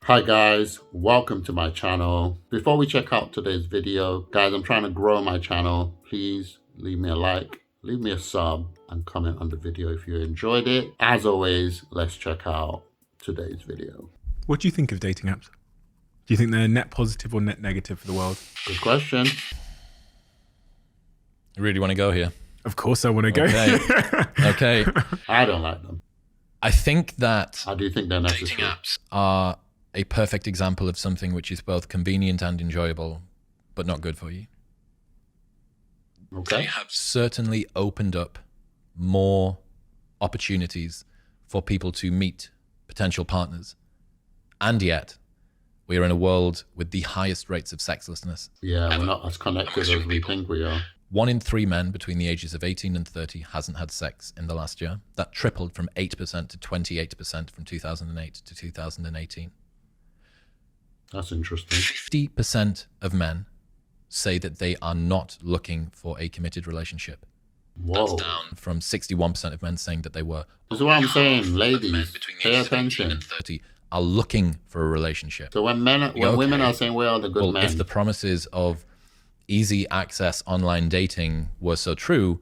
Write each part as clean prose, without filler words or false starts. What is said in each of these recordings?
Hi guys, welcome to my channel. Before we check out today's video, guys, I'm trying to grow my channel. Please leave me a like, leave me a sub, and comment on the video if you enjoyed it. As always, let's check out today's video. What do you think of dating apps? Do you think they're net positive or net negative for the world? Good question. You really want to go here? Of course I want to go. Okay. I don't like them. I think that I do think they're necessary. dating apps are a perfect example of something which is both convenient and enjoyable, but not good for you. Okay. They have certainly opened up more opportunities for people to meet potential partners. And yet, we are in a world with the highest rates of sexlessness. Yeah, we're not as connected as we think we are. 1 in 3 men between the ages of 18 and 30 hasn't had sex in the last year. That tripled from 8% to 28% from 2008 to 2018. That's interesting. 50% of men say that they are not looking for a committed relationship. Whoa. That's down from 61% of men saying that they were. This is what I'm saying, ladies. Between the Pay ages of 18 attention. and 30 are looking for a relationship. So when women are saying we are the good Well, men, if the promises of easy access online dating were so true,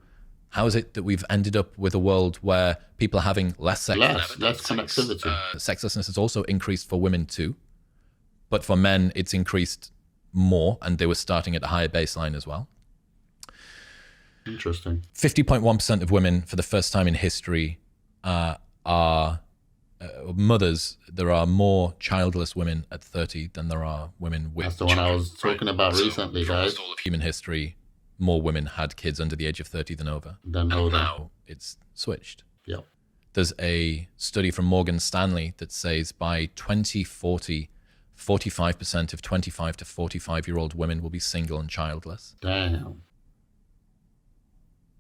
how is it that we've ended up with a world where people are having less sex? less connectivity. Sexlessness has also increased for women too, but for men it's increased more, and they were starting at a higher baseline as well. Interesting. 50.1% of women for the first time in history are mothers. There are more childless women at 30 than there are women with That's the one I was talking about So, recently, for guys. almost all of human history, more women had kids under the age of 30 than over. Then And older. now it's switched. Yep. There's a study from Morgan Stanley that says by 2040, 45% of 25 to 45-year-old women will be single and childless. Damn.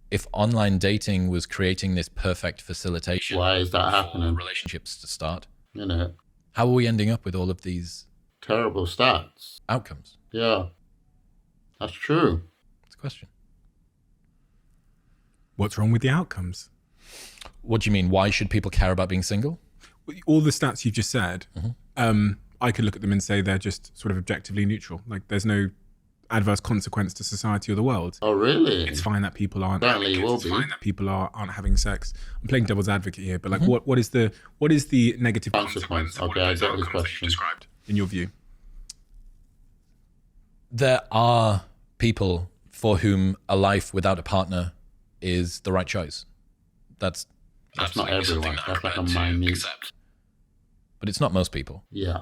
If online dating was creating this perfect facilitation Why is that for happening? relationships to start, You know, how are we ending up with all of these terrible stats. outcomes? Yeah. That's true. It's a question. What's wrong with the outcomes? What do you mean? Why should people care about being single? All the stats you've just said, I could look at them and say they're just sort of objectively neutral. Like there's no adverse consequence to society or the world. Oh, really? It's fine that people aren't Certainly having will kids. be. It's fine that people aren't having sex. I'm playing devil's advocate here, but like what is the negative Consequence. Okay, I get the question. described in your view? There are people for whom a life without a partner is the right choice. That's That's not everyone. That's like a minute. But it's not most people. Yeah.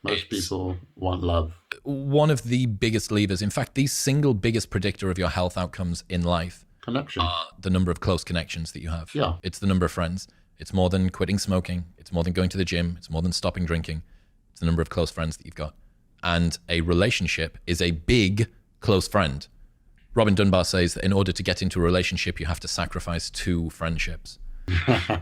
Most people want love. One of the biggest levers, in fact, the single biggest predictor of your health outcomes in life Connection. are the number of close connections that you have. Yeah. It's the number of friends. It's more than quitting smoking. It's more than going to the gym. It's more than stopping drinking. It's the number of close friends that you've got. And a relationship is a big close friend. Robin Dunbar says that in order to get into a relationship, you have to sacrifice 2 friendships.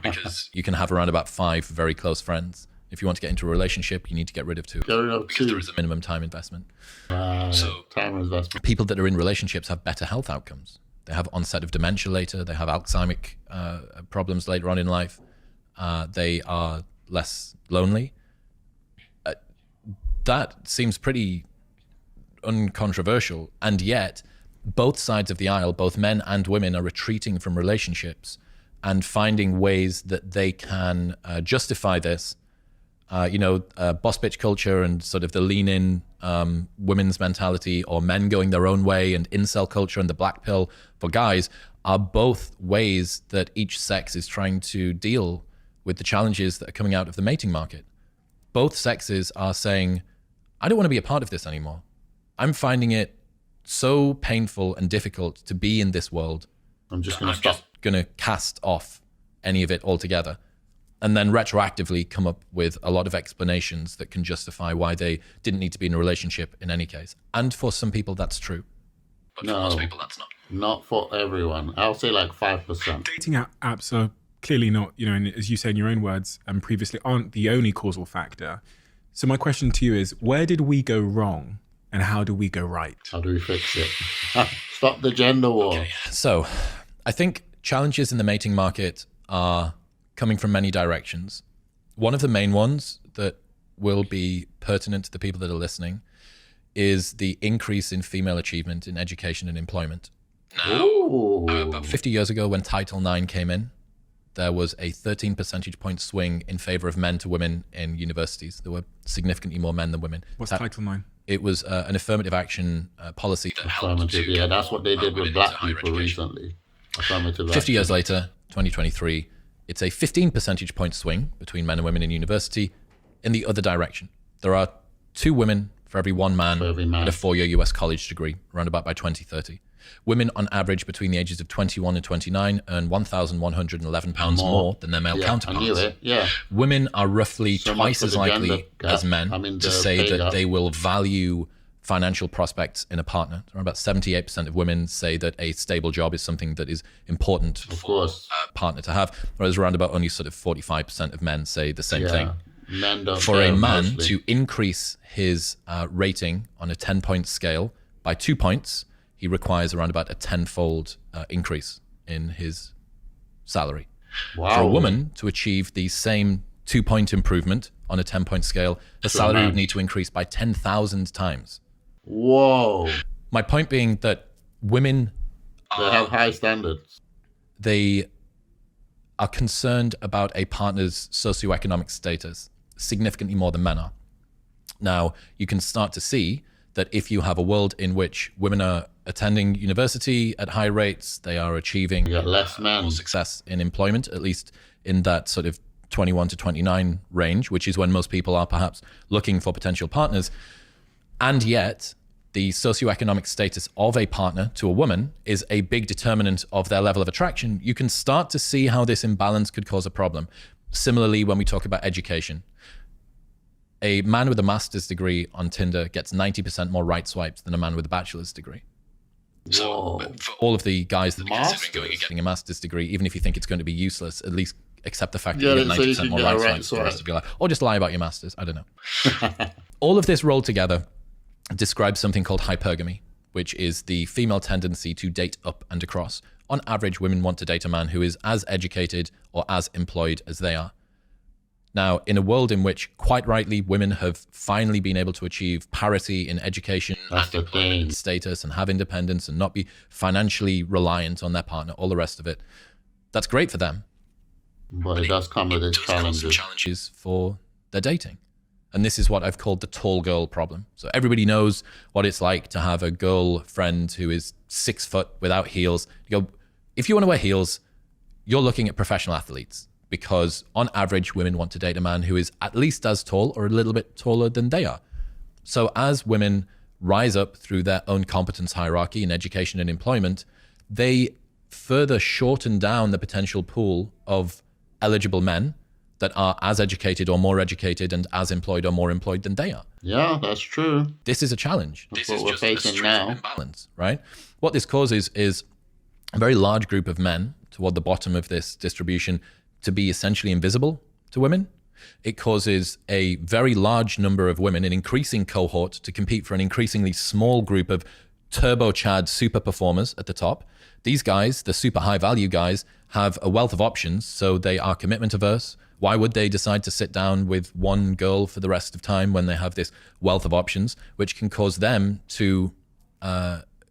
Because you can have around about 5 very close friends. If you want to get into a relationship, you need to get rid of 2. Get rid of Because there 2. is a minimum time investment. So, time investment. People that are in relationships have better health outcomes. They have onset of dementia later. They have Alzheimer's problems later on in life. They are less lonely. That seems pretty uncontroversial. And yet, both sides of the aisle, both men and women, are retreating from relationships and finding ways that they can justify this. Boss bitch culture and sort of the lean-in women's mentality, or men going their own way, and incel culture and the black pill for guys are both ways that each sex is trying to deal with the challenges that are coming out of the mating market. Both sexes are saying, I don't want to be a part of this anymore. I'm finding it so painful and difficult to be in this world. I'm just going to stop. Going to cast off any of it altogether. And then retroactively come up with a lot of explanations that can justify why they didn't need to be in a relationship in any case. And for some people, that's true. But for most people, that's not. Not for everyone. I'll say like 5%. Dating apps are clearly not, and as you say in your own words, and previously, aren't the only causal factor. So my question to you is, where did we go wrong and how do we go right? How do we fix it? Stop the gender war. Okay. So I think challenges in the mating market are coming from many directions. One of the main ones that will be pertinent to the people that are listening is the increase in female achievement in education and employment. Now, about 50 years ago when Title IX came in, there was a 13 percentage point swing in favor of men to women in universities. There were significantly more men than women. What's Title IX? It was an affirmative action policy that helped to yeah, that's what they did with black people recently. 50 years later, 2023, it's a 15 percentage point swing between men and women in university in the other direction. There are 2 women for every 1 man with a 4-year US college degree, around about by 2030. Women on average between the ages of 21 and 29 earn £1,111 more than their male counterparts. I knew it, yeah. Women are roughly twice as likely as men to say that they will value financial prospects in a partner. Around about 78% of women say that a stable job is something that is important for a partner to have, whereas around about only sort of 45% of men say the same thing. Men don't for a man to increase his rating on a 10-point scale by 2 points, he requires around about a 10-fold increase in his salary. Wow. For a woman to achieve the same 2-point improvement on a 10-point scale, her salary would need to increase by 10,000 times. Whoa. My point being that women... They have high standards. They are concerned about a partner's socioeconomic status significantly more than men are. Now, you can start to see that if you have a world in which women are attending university at high rates, they are achieving less men. more success in employment, at least in that sort of 21 to 29 range, which is when most people are perhaps looking for potential partners. And yet, the socioeconomic status of a partner to a woman is a big determinant of their level of attraction. You can start to see how this imbalance could cause a problem. Similarly, when we talk about education, a man with a master's degree on Tinder gets 90% more right swipes than a man with a bachelor's degree. So for all of the guys that are considering going and getting a master's degree, even if you think it's going to be useless, at least accept the fact that you get 90% more right swipes for the rest of your life. Or just lie about your masters. I don't know. All of this rolled together describes something called hypergamy, which is the female tendency to date up and across. On average, women want to date a man who is as educated or as employed as they are. Now, in a world in which, quite rightly, women have finally been able to achieve parity in education and employment status and have independence and not be financially reliant on their partner, all the rest of it, that's great for them. But it does come with its challenges for their dating. And this is what I've called the tall girl problem. So everybody knows what it's like to have a girlfriend who is 6 foot without heels. You go, if you want to wear heels, you're looking at professional athletes, because on average, women want to date a man who is at least as tall or a little bit taller than they are. So as women rise up through their own competence hierarchy in education and employment, they further shorten down the potential pool of eligible men that are as educated or more educated and as employed or more employed than they are. Yeah, that's true. This is a challenge. That's this what is we're just facing a now. Imbalance, right? What this causes is a very large group of men toward the bottom of this distribution to be essentially invisible to women. It causes a very large number of women, an increasing cohort, to compete for an increasingly small group of turbo-chad super performers at the top. These guys, the super high value guys, have a wealth of options, so they are commitment averse. Why would they decide to sit down with one girl for the rest of time when they have this wealth of options, which can cause them to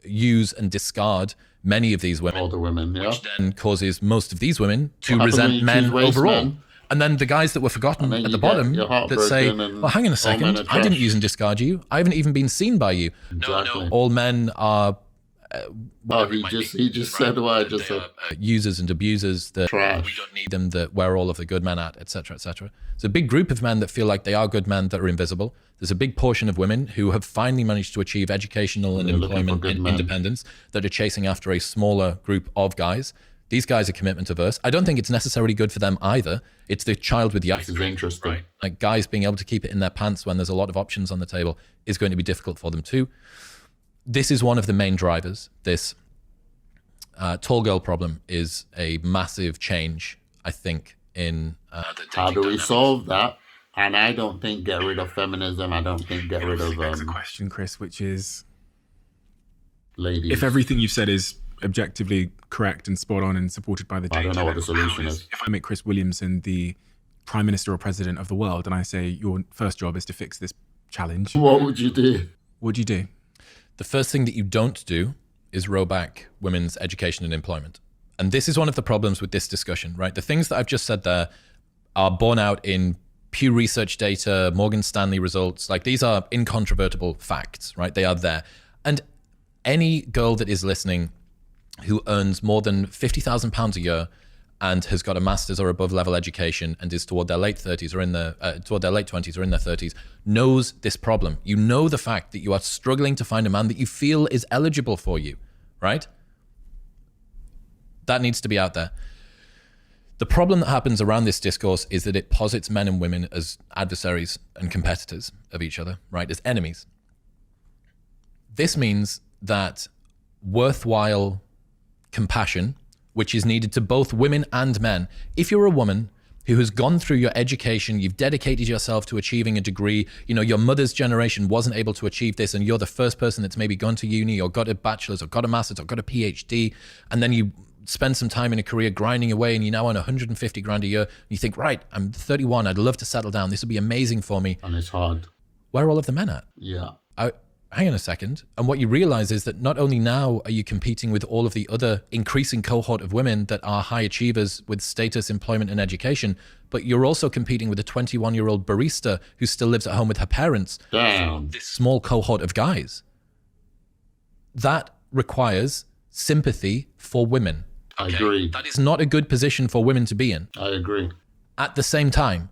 use and discard many of these women, All the women, yeah. which then causes most of these women to resent men overall. Men? And then the guys that were forgotten at the bottom that say, well, hang on a second, I didn't use and discard you. I haven't even been seen by you. Exactly. No, all men are... he just said what I just said. Users and abusers that Trash. we don't need them, that where all of the good men at, etc., etc. There's a big group of men that feel like they are good men that are invisible. There's a big portion of women who have finally managed to achieve educational and employment independence that are chasing after a smaller group of guys. These guys are commitment averse. I don't think it's necessarily good for them either. It's the child with the This is interesting. right? Like guys being able to keep it in their pants when there's a lot of options on the table is going to be difficult for them too. This is one of the main drivers. This tall girl problem is a massive change, I think, in how do we solve that? And I don't think get rid of feminism. I don't think get rid of That's a question, Chris, which is, ladies. if everything you've said is objectively correct and spot on and supported by the data, I don't know what the solution is. if I make Chris Williamson the prime minister or president of the world and I say, your first job is to fix this challenge, What would you do? what do you do? The first thing that you don't do is row back women's education and employment. And this is one of the problems with this discussion, right? The things that I've just said there are borne out in Pew Research data, Morgan Stanley results. Like, these are incontrovertible facts, right? They are there. And any girl that is listening who earns more than £50,000 a year and has got a master's or above level education and is toward their late 30s or in their toward their late 20s or in their 30s knows this problem. You know the fact that you are struggling to find a man that you feel is eligible for you, right? That needs to be out there. The problem that happens around this discourse is that it posits men and women as adversaries and competitors of each other, right? As enemies. This means that worthwhile compassion, which is needed to both women and men. If you're a woman who has gone through your education, you've dedicated yourself to achieving a degree, you know, your mother's generation wasn't able to achieve this, and you're the first person that's maybe gone to uni or got a bachelor's or got a master's or got a PhD, and then you spend some time in a career grinding away and you now earn 150 grand a year, and you think, right, I'm 31, I'd love to settle down, this would be amazing for me. And it's hard. Where are all of the men at? Yeah. Hang on a second. And what you realize is that not only now are you competing with all of the other increasing cohort of women that are high achievers with status, employment, and education, but you're also competing with a 21-year-old barista who still lives at home with her parents. Damn. This small cohort of guys. That requires sympathy for women. I agree. That is not a good position for women to be in. I agree. At the same time,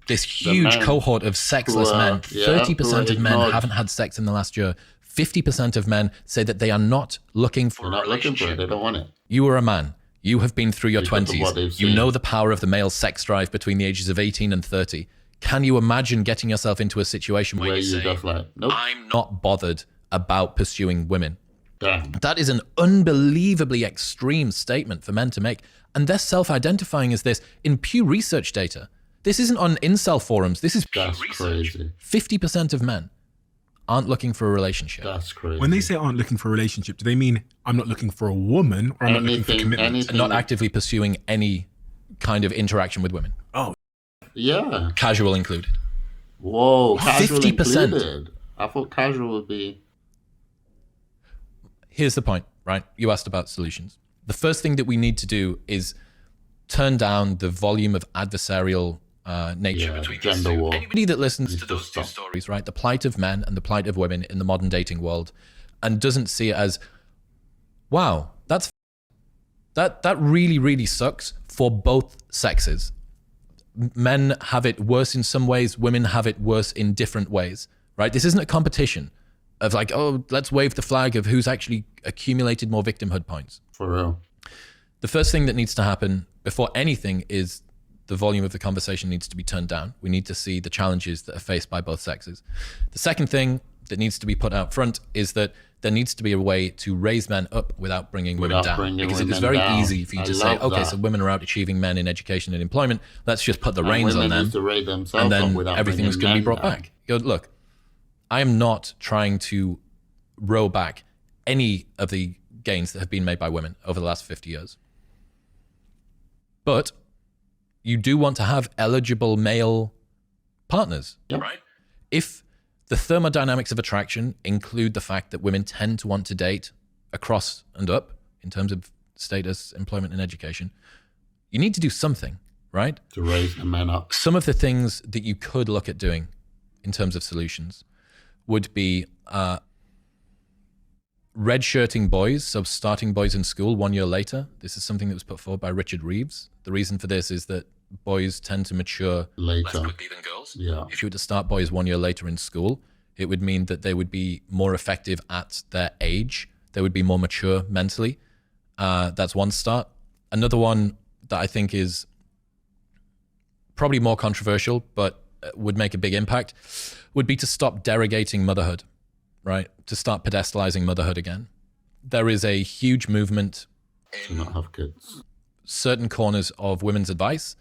this huge cohort of sexless men, 30% of men haven't had sex in the last year. 50% of men say that they are not looking for They're not looking for it. They don't want it. You are a man. You have been through your Because of what 20s. they've You seen. know the power of the male sex drive between the ages of 18 and 30. Can you imagine getting yourself into a situation where Where you you say, just like, nope. I'm not bothered about pursuing women? Damn. That is an unbelievably extreme statement for men to make. And they're self-identifying as this in Pew Research data. This isn't on incel forums. This is Pew That's Research. crazy. 50% of men aren't looking for a relationship. That's crazy. When they say aren't looking for a relationship, do they mean I'm not looking for a woman or I'm not looking for commitment? And not actively pursuing any kind of interaction with women, Yeah. casual included. Whoa. Casual 50%. included. I thought casual would be. Here's the point, right? You asked about solutions. The first thing that we need to do is turn down the volume of adversarial nature Yeah, between gender these two. war. Anybody that listens to Needs to those two stop. stories, right? The plight of men and the plight of women in the modern dating world, and doesn't see it as, wow, that really, really sucks for both sexes. Men have it worse in some ways, women have it worse in different ways, right? This isn't a competition of like, oh, let's wave the flag of who's actually accumulated more victimhood points. For real. The first thing that needs to happen before anything is the volume of the conversation needs to be turned down. We need to see the challenges that are faced by both sexes. The second thing that needs to be put out front is that there needs to be a way to raise men up without bringing women Without down. bringing Because it is women very down. easy for you I to say, love okay, that. so women are out achieving men in education and employment. Let's just put the And reins on women them. used to rate themselves And up then without everything's bringing going to be men brought down. back. You go, look, I am not trying to row back any of the gains that have been made by women over the last 50 years. But you do want to have eligible male partners, Yep. right? If the thermodynamics of attraction include the fact that women tend to want to date across and up in terms of status, employment, and education, you need to do something, right? To raise the men up. Some of the things that you could look at doing in terms of solutions would be redshirting boys, so starting boys in school 1 year later. This is something that was put forward by Richard Reeves. The reason for this is that boys tend to mature less Later. quickly than girls. Yeah. If you were to start boys 1 year later in school, it would mean that they would be more effective at their age. They would be more mature mentally. That's one start. Another one that I think is probably more controversial, but would make a big impact, would be to stop derogating motherhood, right? To start pedestalizing motherhood again. There is a huge movement To not have kids. certain corners of women's advice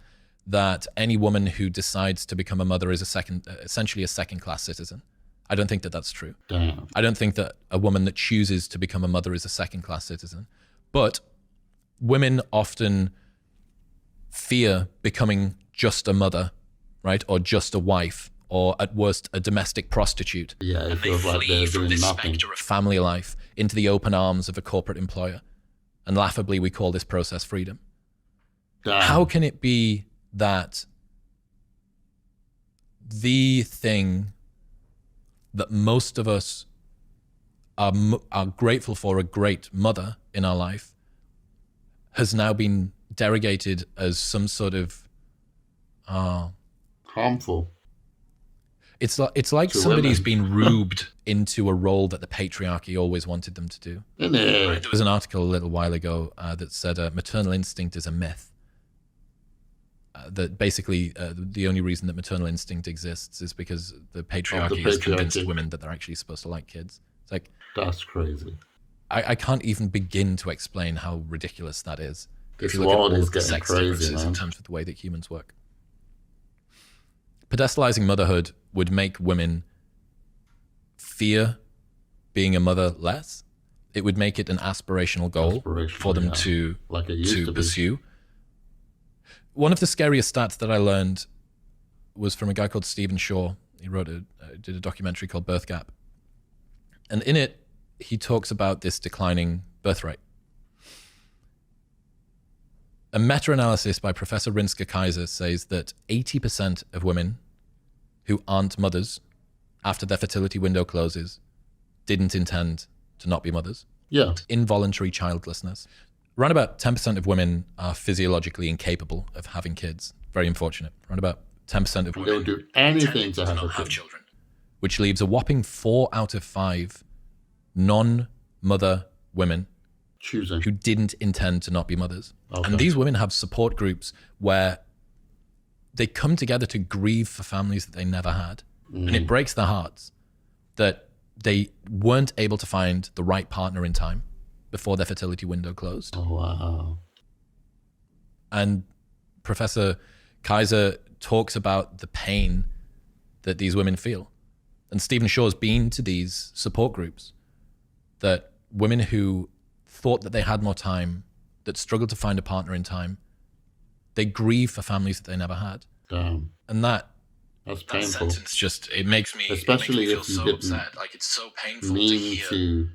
that any woman who decides to become a mother is essentially a second-class citizen. I don't think that that's true. Damn. I don't think that a woman that chooses to become a mother is a second-class citizen. But women often fear becoming just a mother, right? Or just a wife, or at worst, a domestic prostitute. Yeah, it feels like they're doing nothing. Of family life into the open arms of a corporate employer. And laughably, we call this process freedom. Damn. How can it be that the thing that most of us are grateful for, a great mother in our life, has now been derogated as some sort of harmful? It's like to somebody's women. been rubed into a role that the patriarchy always wanted them to do. Isn't it? There was an article a little while ago that said maternal instinct is a myth. That basically the only reason that maternal instinct exists is because the patriarchy has convinced women that they're actually supposed to like kids. It's like, that's crazy. I can't even begin to explain how ridiculous that is. This If you look at world all is of the getting sex crazy, differences man. in terms of the way that humans work. Pedestalizing motherhood would make women fear being a mother less. It would make it an aspirational goal for them to like it used to be. pursue. One of the scariest stats that I learned was from a guy called Stephen Shaw. He did a documentary called Birth Gap. And in it, he talks about this declining birth rate. A meta-analysis by Professor Rinska Kaiser says that 80% of women who aren't mothers after their fertility window closes didn't intend to not be mothers. Yeah. Involuntary childlessness. Around about 10% of women are physiologically incapable of having kids. Very unfortunate. Around about 10% of women They'll do anything to have a kid. children. Which leaves a whopping 4 out of 5 non-mother women Choosing. who didn't intend to not be mothers. Okay. And these women have support groups where they come together to grieve for families that they never had. And it breaks their hearts that they weren't able to find the right partner in time before their fertility window closed. Oh, wow. And Professor Kaiser talks about the pain that these women feel. And Stephen Shaw's been to these support groups, that women who thought that they had more time, that struggled to find a partner in time, they grieve for families that they never had. Damn. And That's that painful. sentence just, it makes me Especially feel if you so didn't upset. Like, it's so painful to mean hear to,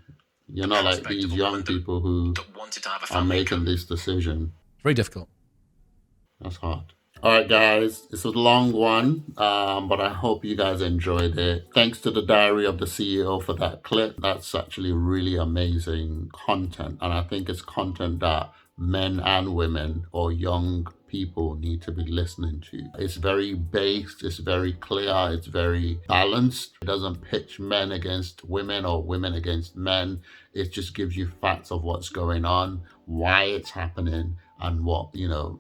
you know, like prospect these of a young woman people who that wanted to have a are family. making this decision. It's very difficult. That's hard. All right, guys, it's a long one, but I hope you guys enjoyed it. Thanks to the Diary of the CEO for that clip. That's actually really amazing content. And I think it's content that men and women or young people need to be listening to. It's very based, it's very clear, it's very balanced. It doesn't pitch men against women or women against men. It just gives you facts of what's going on, why it's happening, and what, you know,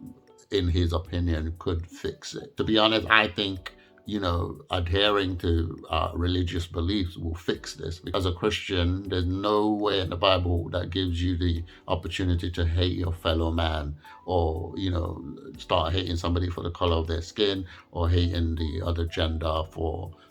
in his opinion, could fix it. To be honest, I think, you know, adhering to religious beliefs will fix this. As a Christian, there's no way in the Bible that gives you the opportunity to hate your fellow man, or, you know, start hating somebody for the color of their skin, or hating the other gender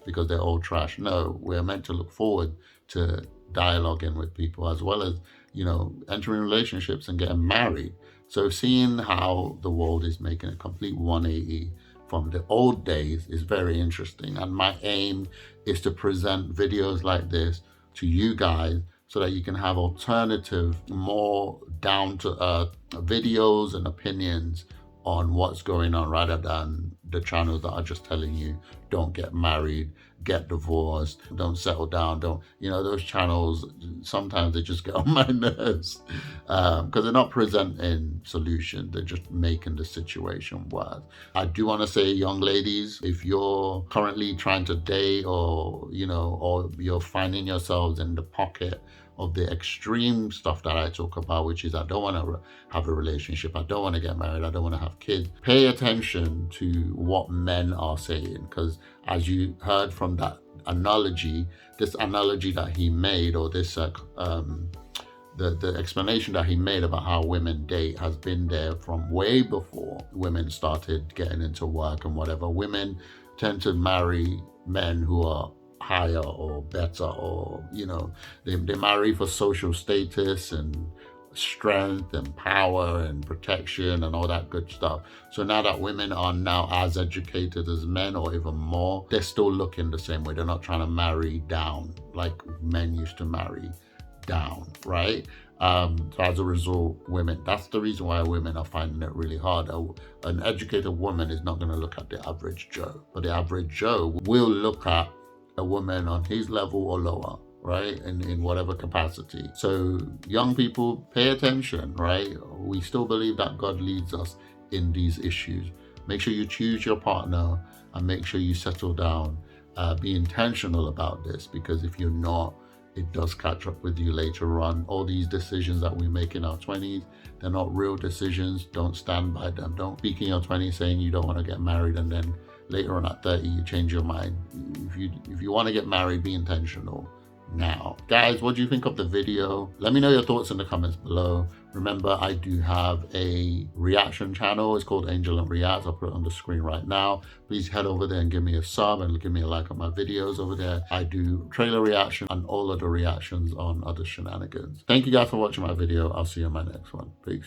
because they're all trash. No, we're meant to look forward to dialoguing with people, as well as, you know, entering relationships and getting married. So seeing how the world is making a complete 180 from the old days is very interesting. And my aim is to present videos like this to you guys so that you can have alternative, more down-to-earth videos and opinions on what's going on, rather than the channels that are just telling you, don't get married, get divorced, don't settle down, don't, you know, those channels, sometimes they just get on my nerves because they're not presenting solutions, they're just making the situation worse. I do want to say, young ladies, if you're currently trying to date, or, you know, or you're finding yourselves in the pocket of the extreme stuff that I talk about, which is I don't want to have a relationship, I don't want to get married, I don't want to have kids. Pay attention to what men are saying, because as you heard from that analogy, this analogy that he made, or this the explanation that he made about how women date has been there from way before women started getting into work and whatever. Women tend to marry men who are higher or better, or, you know, they marry for social status and strength and power and protection and all that good stuff. So now that women are now as educated as men or even more, they're still looking the same way. They're not trying to marry down like men used to marry down, right? So as a result, women, that's the reason why women are finding it really hard. An educated woman is not going to look at the average Joe, but the average Joe will look at a woman on his level or lower, right? In whatever capacity. So young people, pay attention, right? We still believe that God leads us in these issues. Make sure you choose your partner and make sure you settle down. Be intentional about this, because if you're not, it does catch up with you later on. All these decisions that we make in our 20s, they're not real decisions. Don't stand by them. Don't speak in your 20s saying you don't want to get married and then later on at 30 you change your mind. If you want to get married, be intentional now. Guys, what do you think of the video? Let me know your thoughts in the comments below. Remember, I do have a reaction channel. It's called Angelint Reacts. I'll put it on the screen right now. Please head over there and give me a sub and give me a like on my videos over there. I do trailer reaction and all of the reactions on other shenanigans. Thank you guys for watching my video. I'll see you in my next one. Peace.